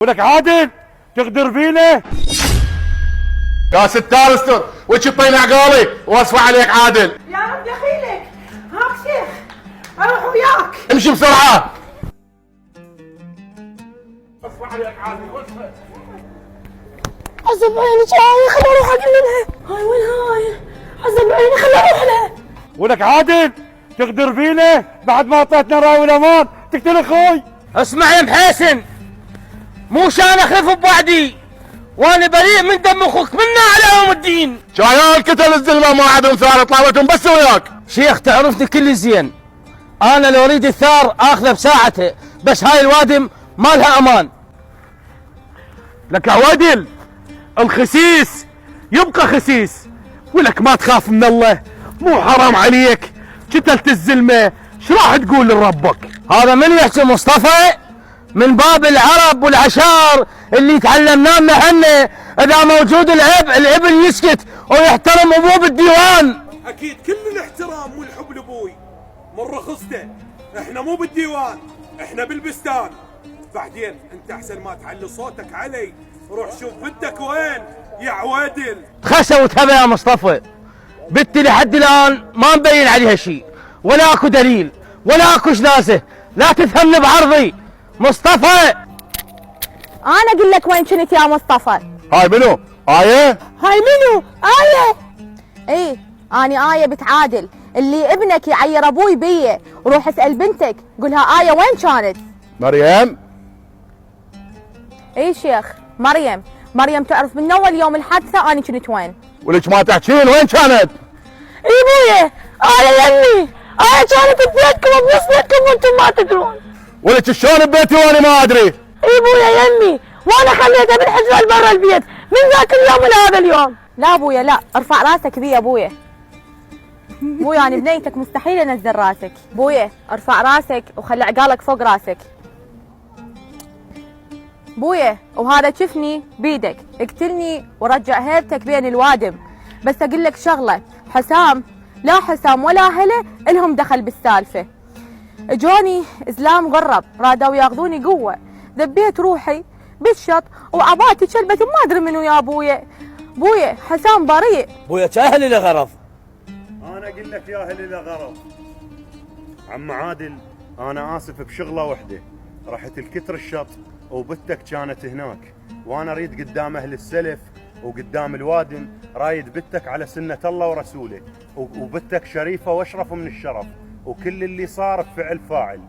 ولك عادل تقدر فينا؟ يا ستار استر وش طينا عقالي واصفى عليك عادل. يا رب دخيلك. هاك شيخ اروح وياك. امشي بسرعه. اصفى عليك عادل واصفى. عزب عيني جاي خليني اروح اقول لها. هاي وين هاي؟ عزب عيني خليني اروح لها. ولك عادل تقدر فينا بعد ما اعطيتنا راوي الامان تقتل اخوي. اسمع يا محسن، مو شان اخلف بوعدي وانا بريء من دم اخوك منا على يوم الدين. شايل كتل الزلمه ما عندهم ثار طلعتهم بس وياك. شيخ تعرفني كل زين، انا لو اريد الثار اخذه بساعته، بس هاي الوادم ما لها امان. لك عوادل الخسيس يبقى خسيس، ولك ما تخاف من الله؟ مو حرام عليك قتلت الزلمه، ايش راح تقول لربك؟ هذا من يحكي مصطفى؟ من باب العرب والعشار اللي تعلمناه من احنا، اذا موجود الابن يسكت ويحترم ابوه بالديوان. اكيد كل الاحترام والحب لابوي من رخصته، احنا مو بالديوان احنا بالبستان. بعدين انت احسن ما تعلي صوتك علي، روح شوف بنتك وين يا عوادل. خسوا وتهبى يا مصطفى، بنتي لحد الان ما مبين عليها شيء، ولا اكو دليل ولا اكو شلاسه، لا تفهمني بعرضي. مصطفى انا اقول لك وين كنت يا مصطفى. هاي منو؟ آية؟ هاي منو؟ آية. ايه اني آية بنت عادل اللي ابنك يعير ابوي بيه، وروح اسأل بنتك قولها آية وين كانت. مريم؟ ايه شيخ مريم تعرف من اول يوم الحادثة اني كنت وين. ولك ما تحكين وين كانت؟ ايه بويه آية يمي، آية كانت ببيتكم وبنصبتكم وانتم ما تدرون. ولك شلون ببيتي وانا ما ادري؟ ايه بويا يمي، وانا خليته بالحجرة برا البيت من ذاك اليوم لهذا اليوم. لا بويا لا، ارفع راسك بي يا بويا. بويا انا بنيتك مستحيل انزل راسك. بويا ارفع راسك وخلي عقالك فوق راسك. بويا وهذا شفني بيدك، اقتلني ورجع هيبتك بين الوادم. بس اقول لك شغله، حسام لا حسام ولا اهله الهم دخل بالسالفه. اجوني زلام غرب رادوا ياخذوني قوه، ذبيت روحي بالشط وعباتي شلبت ما ادري منو يا بويا. بويا حسام بريء. بويا جاهل له غرض. انا اقول لك يا اهل الغرض. عم عادل انا اسف بشغله وحده، رحت الكتر الشط وبتك كانت هناك، وانا اريد قدام اهل السلف وقدام الوادم رايد بتك على سنه الله ورسوله، وبتك شريفه واشرف من الشرف، وكل اللي صار بفعل فاعل.